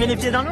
bien les pieds dans l'eau?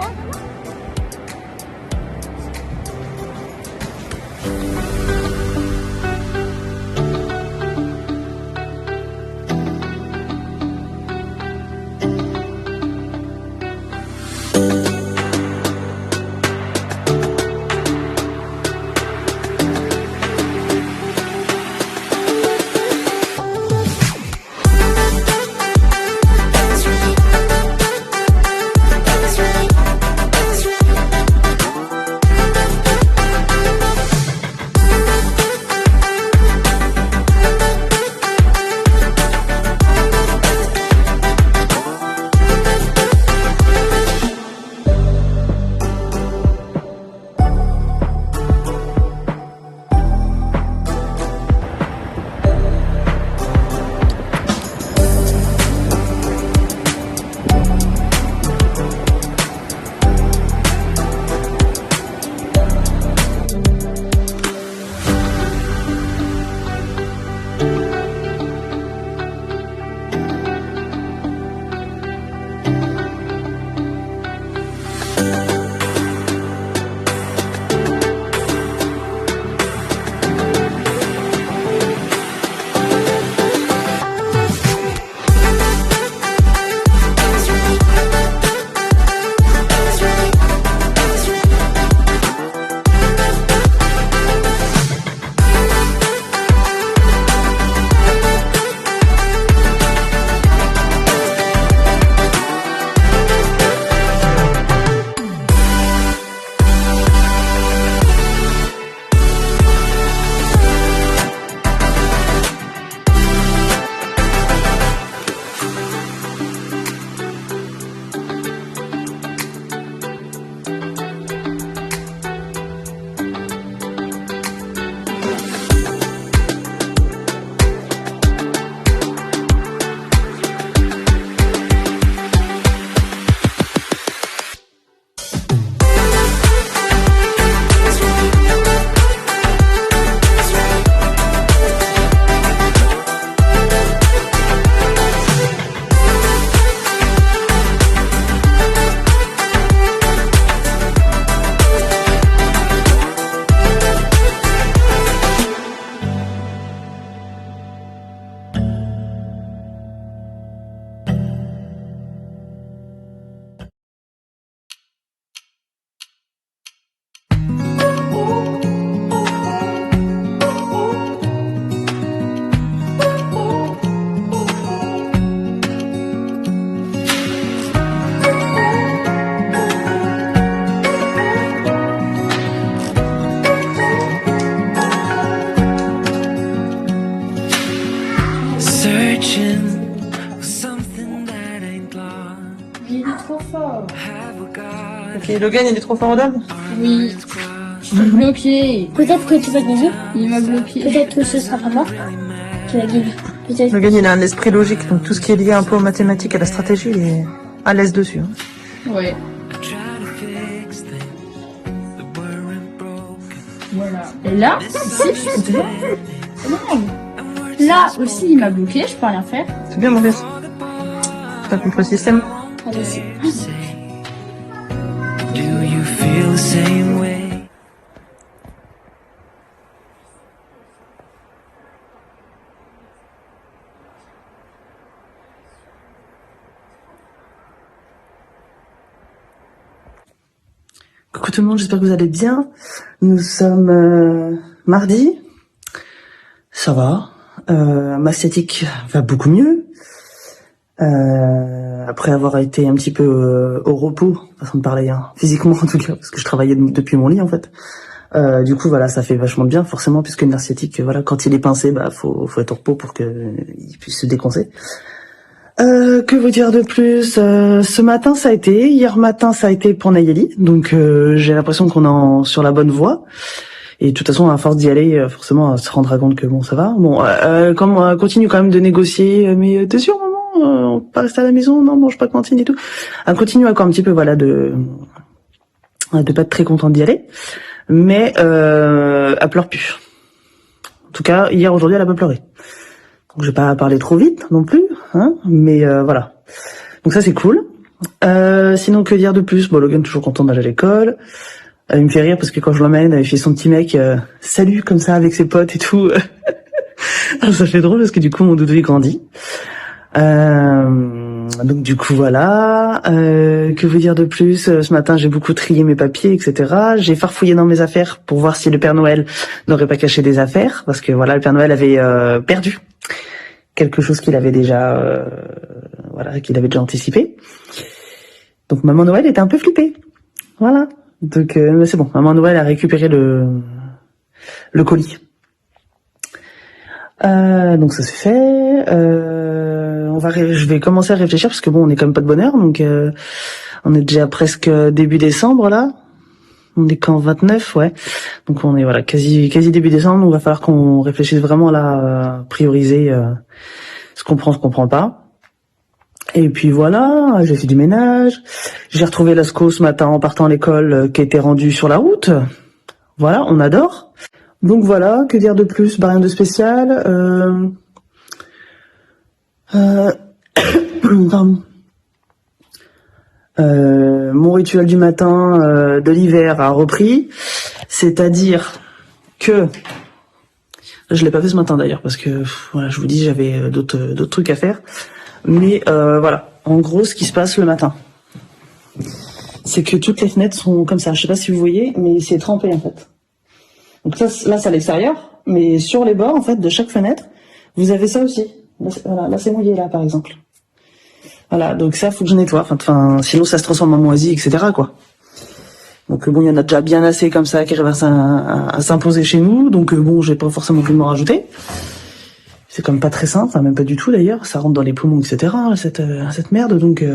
Il est trop fort. Ok, Logan, il est trop fort au dame. Oui. Je suis bloqué. Peut-être que tu vas gagner. Il m'a bloqué. Peut-être que ce sera pas moi qui va gagner. Peut-être. Logan, il a un esprit logique, donc tout ce qui est lié un peu aux mathématiques et à la stratégie, il est à l'aise dessus. Hein. Ouais. Voilà. Et là, ici, je suis toujours... Non. Là aussi, il m'a bloqué, je peux rien faire. C'est bien, mon fils. T'as compris le système. Allez-y. Do you feel the same way? Coucou tout le monde, j'espère que vous allez bien. Nous sommes mardi. Ça va. Ma sciatique va beaucoup mieux. Après avoir été un petit peu au repos, façon de parler, hein, physiquement en tout cas, parce que je travaillais depuis mon lit en fait. Du coup voilà, ça fait vachement de bien forcément, puisque le nerf sciatique, voilà, quand il est pincé, bah faut être au repos pour que il puisse se déconcer. Que vous dire de plus? Ce matin ça a été, hier matin ça a été pour Nayeli, donc j'ai l'impression qu'on est sur la bonne voie. Et de toute façon, à force d'y aller, forcément, elle se rendra compte que bon, ça va. Bon, comme on continue quand même de négocier, mais t'es sûr, maman, on peut pas rester à la maison, non, mange pas de cantine et tout. Elle continue encore un petit peu, voilà, de pas être très contente d'y aller, mais elle pleure plus. En tout cas, hier, aujourd'hui, elle a pas pleuré. Donc, je vais pas parler trop vite non plus, hein, mais voilà. Donc ça, c'est cool. Sinon, que dire de plus? Bon, Logan toujours content d'aller à l'école. Il me fait rire parce que quand je l'emmène, il fait son petit mec salut comme ça avec ses potes et tout. Ça fait drôle parce que du coup mon doudou il grandit. Donc du coup voilà. Que vous dire de plus? Ce matin j'ai beaucoup trié mes papiers, etc. J'ai farfouillé dans mes affaires pour voir si le Père Noël n'aurait pas caché des affaires, parce que voilà, le Père Noël avait perdu quelque chose qu'il avait déjà qu'il avait déjà anticipé. Donc Maman Noël était un peu flippée. Voilà. Donc mais c'est bon, Maman Noël a récupéré le colis. Donc ça c'est fait. Je vais commencer à réfléchir parce que bon, on est quand même pas de bonne heure, donc on est déjà presque début décembre là. On est quand 29, ouais. Donc on est voilà quasi début décembre. Donc il va falloir qu'on réfléchisse vraiment là, prioriser ce qu'on prend, ce qu'on prend pas. Et puis voilà, j'ai fait du ménage. J'ai retrouvé Lasco ce matin en partant à l'école qui était rendu sur la route. Voilà, on adore. Donc voilà, que dire de plus? Bah, rien de spécial. Pardon. Mon rituel du matin de l'hiver a repris. C'est-à-dire que... Je l'ai pas fait ce matin d'ailleurs parce que voilà, je vous dis j'avais d'autres trucs à faire. Mais voilà, en gros ce qui se passe le matin, c'est que toutes les fenêtres sont comme ça. Je sais pas si vous voyez, mais c'est trempé en fait. Donc ça, là c'est à l'extérieur, mais sur les bords en fait de chaque fenêtre, vous avez ça aussi. Là c'est mouillé là par exemple. Voilà, donc ça faut que je nettoie. Enfin, sinon ça se transforme en moisi, etc. quoi. Donc bon, il y en a déjà bien assez comme ça qui arrivent à s'imposer chez nous. Donc bon, j'ai pas forcément voulu m'en rajouter. C'est quand même pas très sain, enfin même pas du tout d'ailleurs. Ça rentre dans les poumons, etc. Cette merde, donc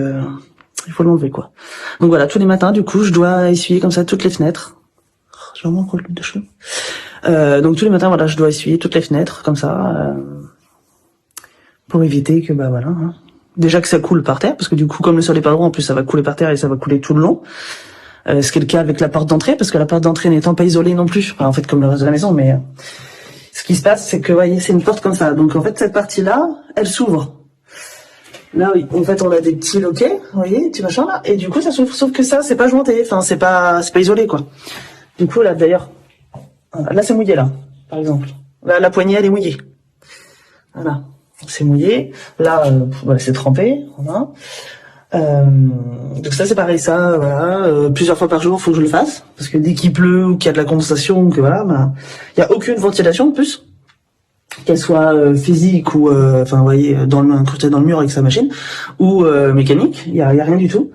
il faut l'enlever quoi. Donc voilà, tous les matins, du coup, je dois essuyer comme ça toutes les fenêtres. J'ai vraiment encore le de cheveux. Donc tous les matins, voilà, je dois essuyer toutes les fenêtres comme ça pour éviter que bah voilà. Hein. Déjà que ça coule par terre, parce que du coup, comme le sol est pas droit, en plus ça va couler par terre et ça va couler tout le long. Ce qui est le cas avec la porte d'entrée, parce que la porte d'entrée n'étant pas isolée non plus, enfin, en fait comme le reste de la maison, mais ce qui se passe, c'est que voyez, c'est une porte comme ça. Donc en fait cette partie-là, elle s'ouvre. Là oui, en fait on a des petits loquets, vous voyez, petits machins là, et du coup ça s'ouvre, sauf que ça c'est pas jointé, enfin c'est pas isolé quoi. Du coup là d'ailleurs, là c'est mouillé là, par exemple. Là la poignée elle est mouillée. Voilà, c'est mouillé. Là voilà, c'est trempé, voilà. Donc ça c'est pareil, ça voilà, plusieurs fois par jour faut que je le fasse parce que dès qu'il pleut ou qu'il y a de la condensation, que voilà, bah il y a aucune ventilation de plus, qu'elle soit physique ou enfin vous voyez incrustée dans le mur avec sa machine ou mécanique, il y a rien du tout.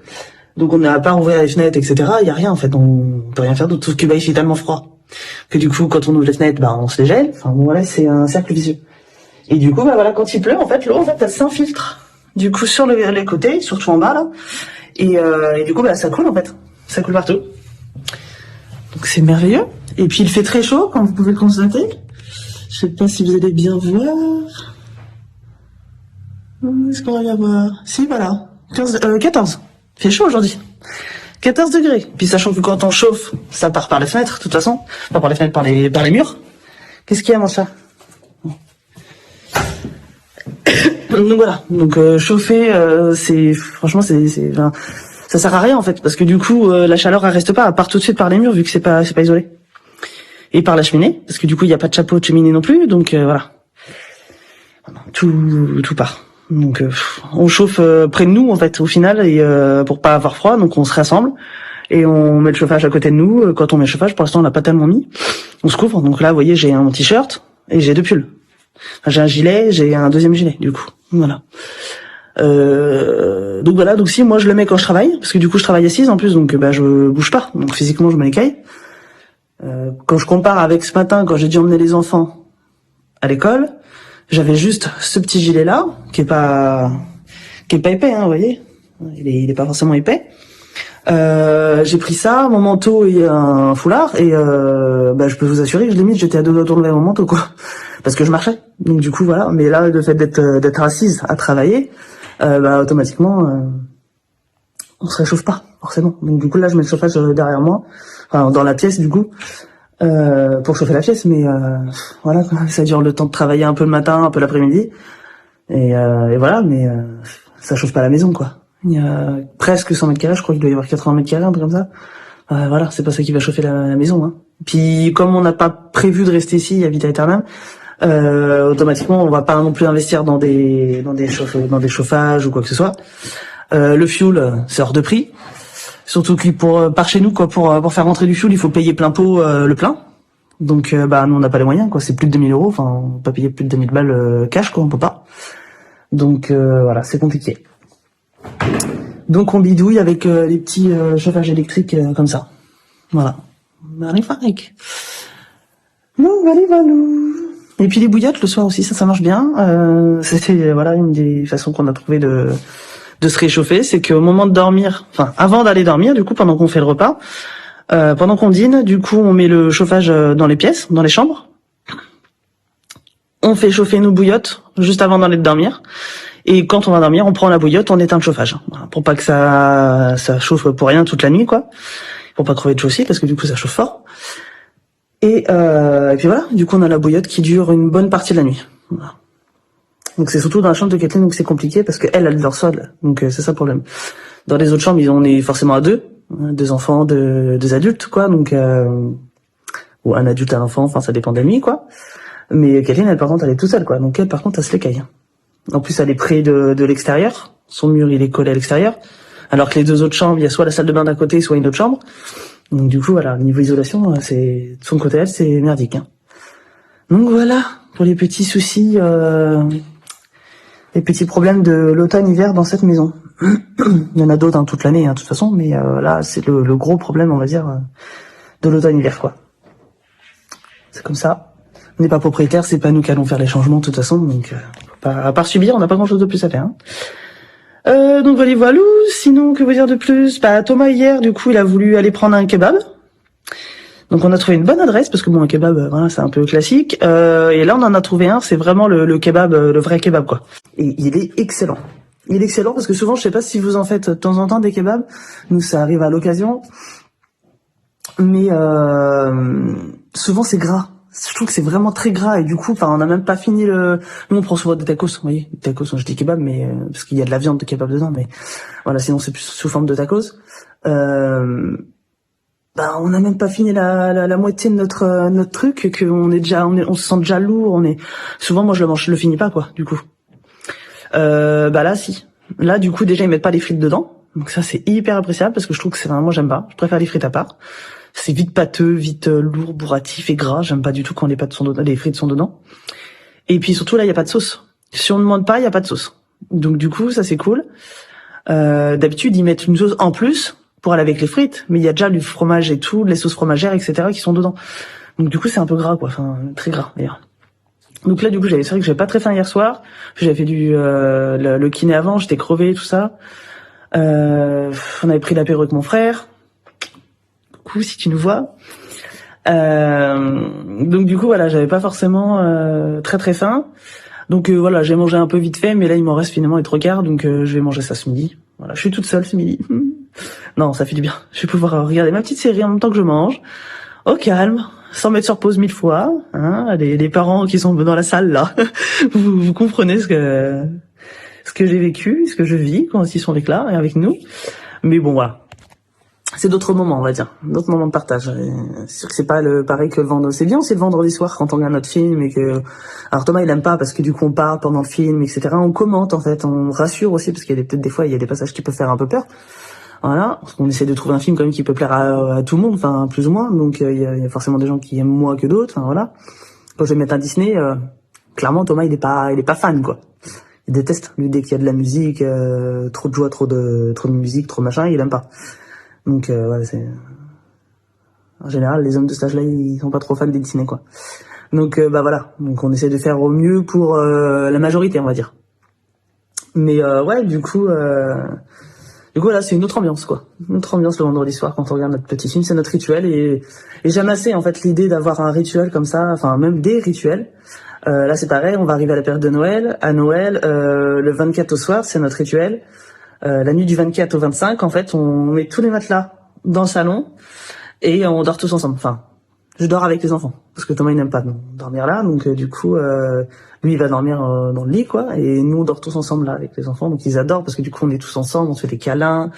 Donc on n'a pas ouvert les fenêtres, etc. Il y a rien en fait, on peut rien faire d'autre, sauf que bah il fait tellement froid que du coup quand on ouvre les fenêtres, bah on se les gèle. Enfin bon voilà, c'est un cercle vicieux. Et du coup bah voilà, quand il pleut en fait l'eau en fait elle s'infiltre. Du coup sur les côtés, surtout en bas là, et du coup bah ça coule en fait, ça coule partout. Donc c'est merveilleux. Et puis il fait très chaud comme vous pouvez le constater. Je sais pas si vous allez bien voir. Est-ce qu'on va bien voir? Si voilà, 14. Il fait chaud aujourd'hui. 14 degrés. Puis sachant que quand on chauffe, ça part par les fenêtres, de toute façon, pas par les fenêtres, par les murs. Qu'est-ce qu'il y a mon chat? Donc voilà, donc chauffer, c'est franchement enfin, ça sert à rien en fait, parce que du coup la chaleur elle reste pas, elle part tout de suite par les murs vu que c'est pas isolé, et par la cheminée, parce que du coup il y a pas de chapeau de cheminée non plus, donc voilà, tout part. Donc on chauffe près de nous en fait au final, et pour pas avoir froid, donc on se rassemble et on met le chauffage à côté de nous. Quand on met le chauffage, pour l'instant on l'a pas tellement mis, on se couvre. Donc là vous voyez, j'ai un t-shirt et j'ai 2 pulls. Enfin, j'ai un gilet, j'ai un deuxième gilet du coup. Voilà. Donc voilà, donc si moi je le mets quand je travaille, parce que du coup je travaille assise en plus, donc bah je bouge pas, donc physiquement je me l'écaille. Quand je compare avec ce matin, quand j'ai dû emmener les enfants à l'école, j'avais juste ce petit gilet là, qui est pas épais, hein, vous voyez, il est pas forcément épais. J'ai pris ça, mon manteau et un foulard, et bah je peux vous assurer que limite j'étais à 2 doigts de tourner mon manteau quoi, parce que je marchais. Donc du coup voilà, mais là le fait d'être assise à travailler, bah automatiquement on se réchauffe pas forcément. Donc du coup là je mets le chauffage derrière moi, enfin dans la pièce du coup, pour chauffer la pièce, mais voilà quoi, ça dure le temps de travailler un peu le matin, un peu l'après-midi, et voilà, mais ça chauffe pas la maison quoi. Il y a presque 100 mètres carrés, je crois qu'il doit y avoir 80 mètres carrés, un truc comme ça. Voilà, c'est pas ça qui va chauffer la maison. Hein. Puis comme on n'a pas prévu de rester ici à vita aeternam, automatiquement on va pas non plus investir dans des chauffages ou quoi que ce soit. Le fuel, c'est hors de prix. Surtout que par chez nous, quoi, pour faire rentrer du fuel, il faut payer plein pot le plein. Donc nous on n'a pas les moyens, quoi. C'est plus de 2000 €. Enfin, on peut pas payer plus de 2000 balles cash, quoi. On peut pas. Donc voilà, c'est compliqué. Donc on bidouille avec les petits chauffages électriques comme ça. Voilà. Magnifique. Et puis les bouillottes le soir aussi, ça marche bien. C'était voilà une des façons qu'on a trouvé de se réchauffer, c'est qu'au moment de dormir, enfin avant d'aller dormir, du coup pendant qu'on fait le repas, pendant qu'on dîne, du coup on met le chauffage dans les pièces, dans les chambres. On fait chauffer nos bouillottes juste avant d'aller dormir. Et quand on va dormir, on prend la bouillotte, on éteint le chauffage. Voilà, pour pas que ça chauffe pour rien toute la nuit, quoi. Pour pas crever de chaud aussi, parce que du coup ça chauffe fort. Et puis voilà, du coup on a la bouillotte qui dure une bonne partie de la nuit. Voilà. Donc c'est surtout dans la chambre de Kathleen où c'est compliqué, parce que elle dort seule. Donc c'est ça le problème. Dans les autres chambres, on est forcément à deux enfants, deux adultes, quoi. Donc ou un adulte et un enfant, enfin ça dépend des nuits, quoi. Mais Kathleen, elle par contre, elle est toute seule, quoi. Donc elle, par contre, elle se l'écaille. En plus, elle est près de l'extérieur. Son mur, il est collé à l'extérieur. Alors que les deux autres chambres, il y a soit la salle de bain d'un côté, soit une autre chambre. Donc du coup, voilà, niveau isolation, c'est de son côté, elle, c'est merdique. Hein. Donc voilà, pour les petits soucis, les petits problèmes de l'automne-hiver dans cette maison. Il y en a d'autres hein, toute l'année, hein, de toute façon, mais là, c'est le gros problème, on va dire, de l'automne-hiver, quoi. C'est comme ça. On n'est pas propriétaire, c'est pas nous qui allons faire les changements de toute façon, donc à part subir, on n'a pas grand chose de plus à faire. Hein. Donc voilà. Sinon, que vous dire de plus? Thomas hier, du coup, il a voulu aller prendre un kebab. Donc on a trouvé une bonne adresse parce que bon, un kebab, voilà, c'est un peu classique. Et là, on en a trouvé un, c'est vraiment le kebab, le vrai kebab, quoi. Et il est excellent. Il est excellent parce que souvent, je sais pas si vous en faites de temps en temps des kebabs. Nous, ça arrive à l'occasion, mais souvent c'est gras. Je trouve que c'est vraiment très gras et du coup, on n'a même pas fini le. Nous, on prend souvent des tacos, vous voyez, des tacos. Je dis kebab, mais parce qu'il y a de la viande de kebab dedans, mais voilà, sinon c'est plus sous forme de tacos. On n'a même pas fini la moitié de notre truc, que on se sent déjà lourd. Souvent, moi, je le finis pas, quoi. Du coup, là, si. Là, du coup, déjà, ils mettent pas les frites dedans, donc ça, c'est hyper appréciable parce que je trouve que c'est vraiment, moi, j'aime pas. Je préfère les frites à part. C'est vite pâteux, vite lourd, bourratif et gras. J'aime pas du tout quand les frites sont dedans. Et puis surtout là, il y a pas de sauce. Si on ne demande pas, il y a pas de sauce. Donc du coup, ça c'est cool. D'habitude, ils mettent une sauce en plus pour aller avec les frites, mais il y a déjà du fromage et tout, les sauces fromagères, etc. qui sont dedans. Donc du coup, c'est un peu gras, quoi. Enfin, très gras d'ailleurs. Donc là, du coup, c'est vrai que j'avais pas très faim hier soir. J'avais fait le kiné avant, j'étais crevé, tout ça. On avait pris l'apéro avec mon frère. Si tu nous vois. Donc du coup voilà, j'avais pas forcément très très faim. Donc voilà, j'ai mangé un peu vite fait, mais là il m'en reste finalement les 3/4, donc je vais manger ça ce midi. Voilà, je suis toute seule ce midi. Non, ça fait du bien. Je vais pouvoir regarder ma petite série en même temps que je mange, au calme, sans mettre sur pause 1000 fois. Hein, les parents qui sont dans la salle là, vous comprenez ce que j'ai vécu, ce que je vis quand ils sont avec là et avec nous. Mais bon voilà. C'est d'autres moments, on va dire, d'autres moments de partage. C'est sûr que c'est pas pareil que le vendredi. C'est bien aussi le vendredi soir quand on regarde notre film et que. Alors Thomas il aime pas parce que du coup on parle pendant le film, etc. On commente en fait, on rassure aussi parce qu'il y a peut-être des fois il y a des passages qui peuvent faire un peu peur. Voilà, parce qu'on essaie de trouver un film quand même qui peut plaire à tout le monde, enfin plus ou moins. Donc il y a forcément des gens qui aiment moins que d'autres. Enfin voilà. Quand je vais mettre un Disney, clairement Thomas il est pas fan quoi. Il déteste. Lui dès qu'il y a de la musique, trop de joie, trop de musique, trop de machin, il aime pas. Donc voilà, c'est en général les hommes de cet âge-là, ils sont pas trop fans des Disney quoi. Donc voilà, donc on essaie de faire au mieux pour la majorité, on va dire. Mais ouais, du coup là, c'est une autre ambiance quoi. Une autre ambiance le vendredi soir quand on regarde notre petit film, c'est notre rituel et j'aime assez en fait l'idée d'avoir un rituel comme ça, enfin même des rituels. Là c'est pareil, on va arriver à la période de Noël. À Noël, le 24 au soir, c'est notre rituel. La nuit du 24 au 25, en fait, on met tous les matelas dans le salon et on dort tous ensemble. Enfin, je dors avec les enfants parce que Thomas il n'aime pas dormir là, donc du coup lui il va dormir dans le lit quoi, et nous on dort tous ensemble là avec les enfants, donc ils adorent parce que du coup on est tous ensemble, on se fait des câlins,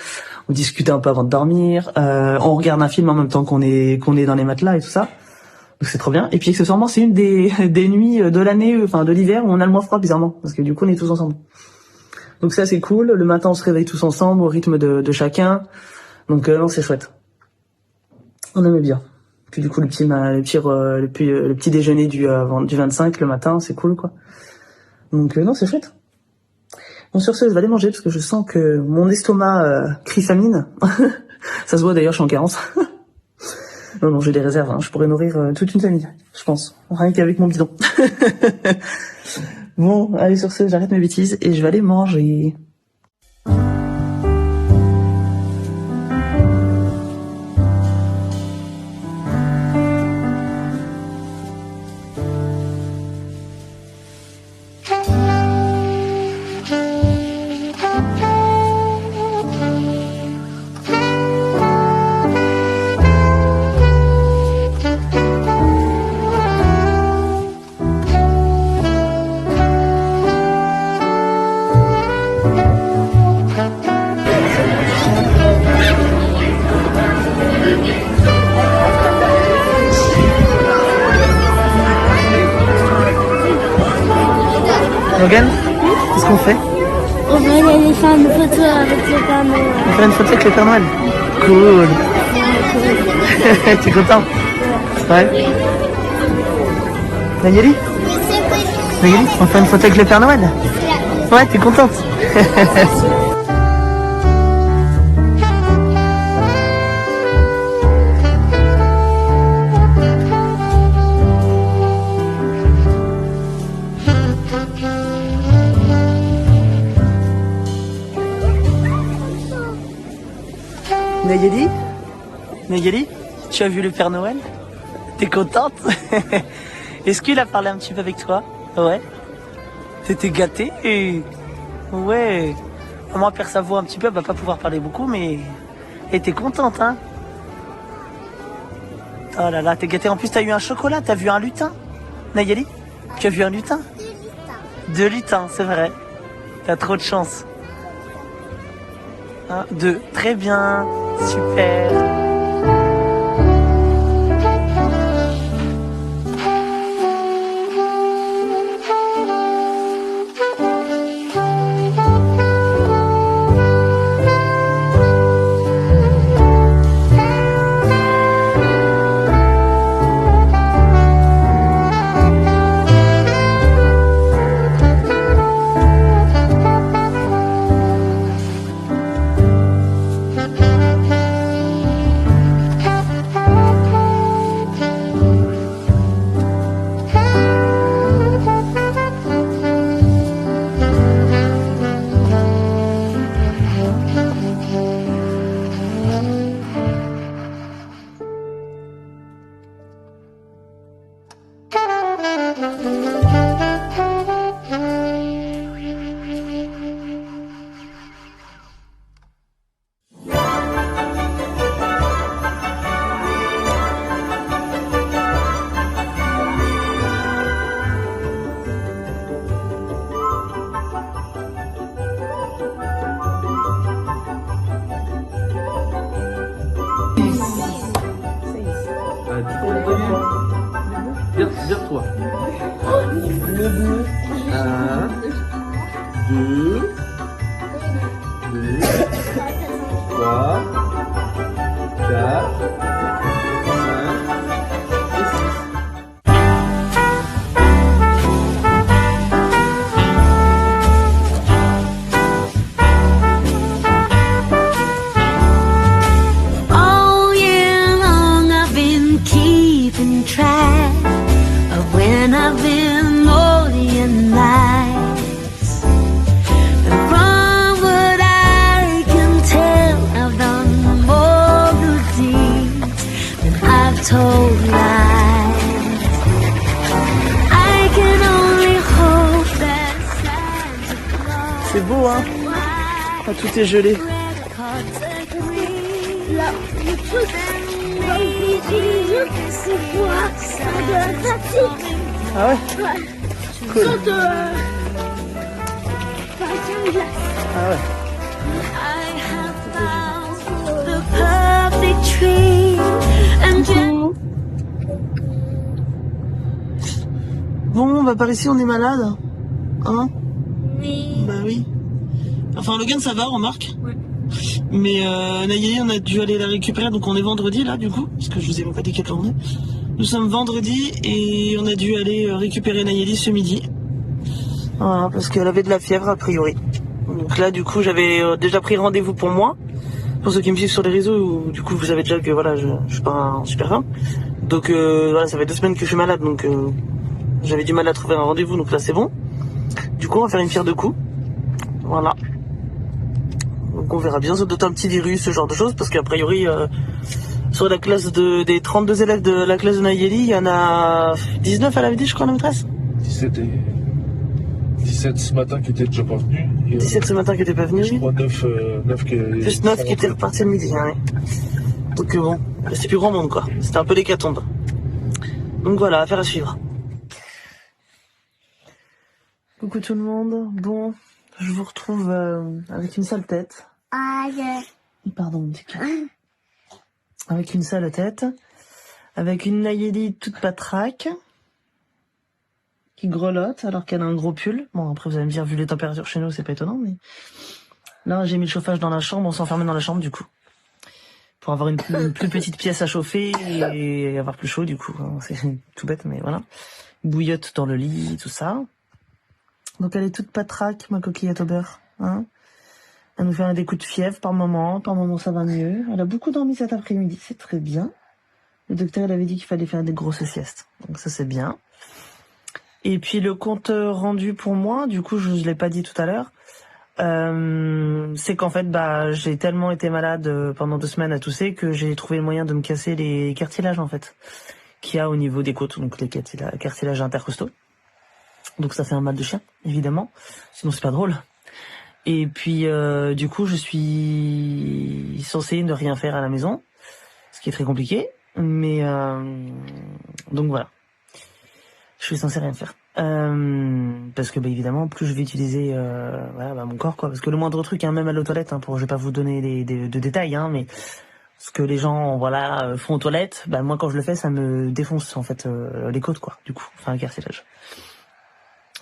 on discute un peu avant de dormir, on regarde un film en même temps qu'on est dans les matelas et tout ça, donc c'est trop bien. Et puis accessoirement c'est une des nuits de l'année, enfin de l'hiver où on a le moins froid bizarrement parce que du coup on est tous ensemble, donc ça c'est cool. Le matin on se réveille tous ensemble au rythme de chacun, donc non c'est chouette, on aime bien. Puis du coup le petit déjeuner du 25 le matin, c'est cool quoi. Donc non, c'est chouette. Bon, sur ce, je vais aller manger parce que je sens que mon estomac crie famine. Ça se voit d'ailleurs, je suis en carence. Non, j'ai des réserves, hein. Je pourrais nourrir toute une famille, je pense. Rien qu'avec mon bidon. Bon, allez, sur ce, j'arrête mes bêtises et je vais aller manger. Logan, qu'est-ce qu'on fait? On va aller faire une photo avec le Père Noël. On va faire une photo avec le Père Noël. Cool. T'es content? Ouais. Nayeli? Nayeli, on fait une photo avec le Père Noël? Ouais, t'es contente? Nayeli? Nayeli? Tu as vu le Père Noël? T'es contente? Est-ce qu'il a parlé un petit peu avec toi? Ouais. T'étais gâtée? Ouais. Moi, perd sa voix un petit peu, elle va pas pouvoir parler beaucoup, mais... Et t'es contente, hein? Oh là là, t'es gâtée. En plus, t'as eu un chocolat, t'as vu un lutin? Nayeli? Tu as vu un lutin? Deux lutins, c'est vrai. T'as trop de chance. 1, 2, très bien. Super. Vire-toi. 1, 2, 3, 4, 5 et 6. All year long I've been keeping track of when I've been lonely and nights. And from what I can tell, I've done more good deeds than I've told lies. I can only hope that Santa Claus C'est beau, hein? Ah, tout est gelé. Là, le truc, c'est quoi ça de la tactique. Ah ouais. Cool. Saute par une glace. Ah ouais. I have found the perfect tree and just Bon, bah par ici on est malade. Hein? Oui. Bah oui. Enfin, Logan, ça va, remarque. Ouais. Mais Nayeli, on a dû aller la récupérer, donc on est vendredi là, du coup, parce que je vous ai même pas dit quelle journée. Nous sommes vendredi et on a dû aller récupérer Nayeli ce midi. Voilà, parce qu'elle avait de la fièvre a priori. Donc là, du coup, j'avais déjà pris rendez-vous pour moi. Pour ceux qui me suivent sur les réseaux, du coup, vous savez déjà que voilà, je suis pas un super fan. Donc voilà, ça fait 2 semaines que je suis malade, donc j'avais du mal à trouver un rendez-vous, donc là c'est bon. Du coup, on va faire une pierre de coups. Voilà. Donc on verra bien, ça doit être un petit virus, ce genre de choses, parce qu'a priori, sur la classe des 32 élèves de la classe de Nayeli, il y en a 19 à la VD, je crois, la maîtresse. 17 ce matin qui étaient déjà pas venus. 17 ce matin qui n'étaient pas venus. Je crois 9 qui... Plus 9 qui étaient repartis le midi. Hein, ouais. Donc bon, c'est plus grand monde quoi. C'était un peu l'hécatombe. Donc voilà, affaire à suivre. Coucou tout le monde. Bon, je vous retrouve avec une sale tête. Aïe. Pardon, mon petit cœur. Avec une sale tête. Avec une Nayeli toute patraque. Qui grelotte alors qu'elle a un gros pull. Bon, après vous allez me dire, vu les températures chez nous, c'est pas étonnant, mais... Là, j'ai mis le chauffage dans la chambre, on s'est enfermé dans la chambre, du coup. Pour avoir une plus petite pièce à chauffer et avoir plus chaud, du coup. C'est tout bête, mais voilà. Bouillotte dans le lit, tout ça. Donc elle est toute patraque, ma coquillette au beurre. Hein, elle nous fait des coups de fièvre par moment ça va mieux. Elle a beaucoup dormi cet après-midi, c'est très bien. Le docteur il avait dit qu'il fallait faire des grosses siestes, donc ça c'est bien. Et puis le compte rendu pour moi, du coup je l'ai pas dit tout à l'heure, c'est qu'en fait j'ai tellement été malade pendant 2 semaines à tousser que j'ai trouvé le moyen de me casser les cartilages en fait qu'il y a au niveau des côtes, donc les cartilages intercostaux. Donc ça fait un mal de chien évidemment, sinon c'est pas drôle. Et puis du coup je suis censé ne rien faire à la maison, ce qui est très compliqué, mais donc voilà. Je suis censé rien faire. Parce que évidemment, plus je vais utiliser mon corps, quoi. Parce que le moindre truc, hein, même aller aux toilettes, hein, je vais pas vous donner de détails, hein, mais ce que les gens font aux toilettes, moi quand je le fais, ça me défonce en fait les côtes, quoi. Du coup, enfin un cartilage.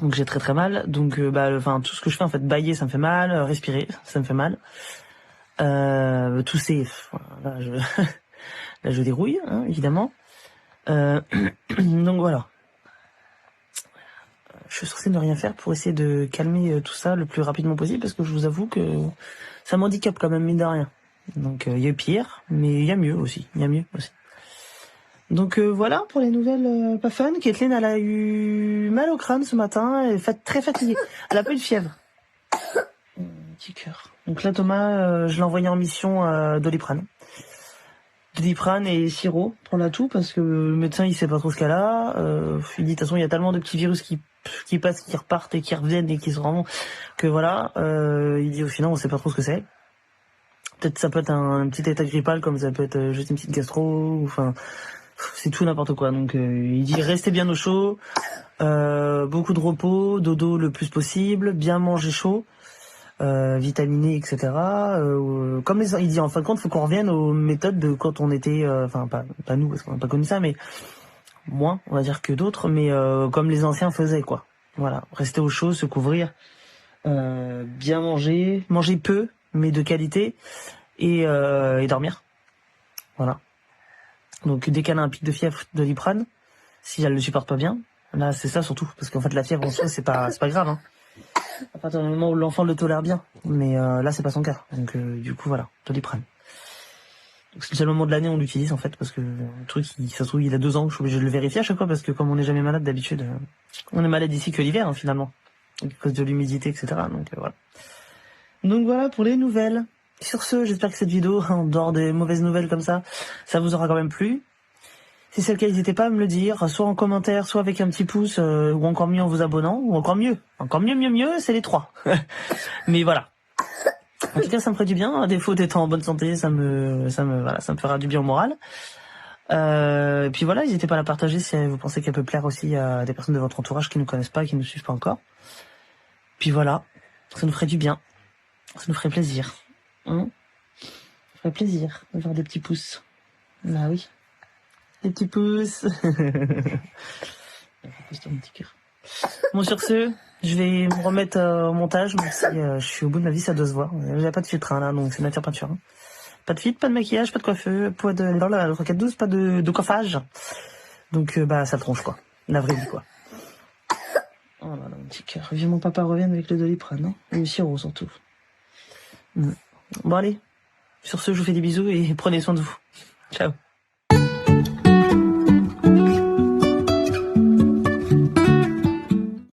Donc j'ai très très mal. Donc tout ce que je fais en fait, bailler, ça me fait mal, respirer, ça me fait mal. Tousser, là je dérouille, hein, évidemment. Donc voilà. Je suis censé ne rien faire pour essayer de calmer tout ça le plus rapidement possible, parce que je vous avoue que ça m'handicape quand même, mine de rien. Donc il y a pire, mais il y a mieux aussi. Donc voilà pour les nouvelles pas fun. Kathleen, elle a eu mal au crâne ce matin, elle est très fatiguée. Elle a pas eu de fièvre. Petit cœur. Donc là Thomas, je l'ai envoyé en mission Doliprane. Doliprane et sirop pour la toux, parce que le médecin il sait pas trop ce qu'elle a. Il dit de toute façon il y a tellement de petits virus qui passent, qui repartent et qui reviennent et qui se rendent, que voilà, il dit au final on sait pas trop ce que c'est. Peut-être ça peut être un petit état grippal, comme ça peut être juste une petite gastro, enfin c'est tout n'importe quoi. Donc il dit restez bien au chaud, beaucoup de repos, dodo le plus possible, bien manger chaud, vitaminé, etc. Comme il dit en fin de compte, faut qu'on revienne aux méthodes de quand on était, pas nous parce qu'on n'a pas connu ça, mais moins on va dire que d'autres, mais comme les anciens faisaient, quoi. Voilà, rester au chaud, se couvrir, bien manger peu mais de qualité, et dormir. Voilà. Donc dès qu'elle a un pic de fièvre, de Doliprane, si elle le supporte pas bien, là c'est ça surtout, parce qu'en fait la fièvre en soi c'est pas grave, hein. À partir du moment où l'enfant le tolère bien, mais là c'est pas son cas, donc du coup voilà, Doliprane. Donc c'est le seul moment de l'année où on l'utilise en fait, parce que le truc, ça se trouve il a 2 ans, je suis obligé de le vérifier à chaque fois, parce que comme on n'est jamais malade d'habitude, on est malade ici que l'hiver, hein, finalement, à cause de l'humidité, etc. Donc voilà pour les nouvelles. Sur ce, j'espère que cette vidéo, en dehors des mauvaises nouvelles comme ça vous aura quand même plu. Si c'est le cas, n'hésitez pas à me le dire, soit en commentaire, soit avec un petit pouce, ou encore mieux en vous abonnant, ou encore mieux, c'est les 3. Mais voilà. En tout cas, ça me ferait du bien, à défaut d'être en bonne santé, ça me fera du bien au moral. Et puis voilà, n'hésitez pas à la partager si vous pensez qu'elle peut plaire aussi à des personnes de votre entourage qui nous connaissent pas et qui nous suivent pas encore. Puis voilà, ça nous ferait du bien. Ça nous ferait plaisir. Ça ferait plaisir de voir des petits pouces. Bah oui. Des petits pouces. Mon petit cœur. Bon, sur ce, je vais me remettre au montage, même si je suis au bout de ma vie, ça doit se voir. J'ai pas de filtre là, donc c'est nature peinture. Pas de filtre, pas de maquillage, pas de coiffeur, pas de dans la roquette douce, pas de coiffage. Donc bah ça tronche quoi. La vraie vie quoi. Oh là là, mon petit cœur. Viens mon papa revienne avec le Doliprane, hein. Et le sirop surtout. Bon allez. Sur ce, je vous fais des bisous et prenez soin de vous. Ciao.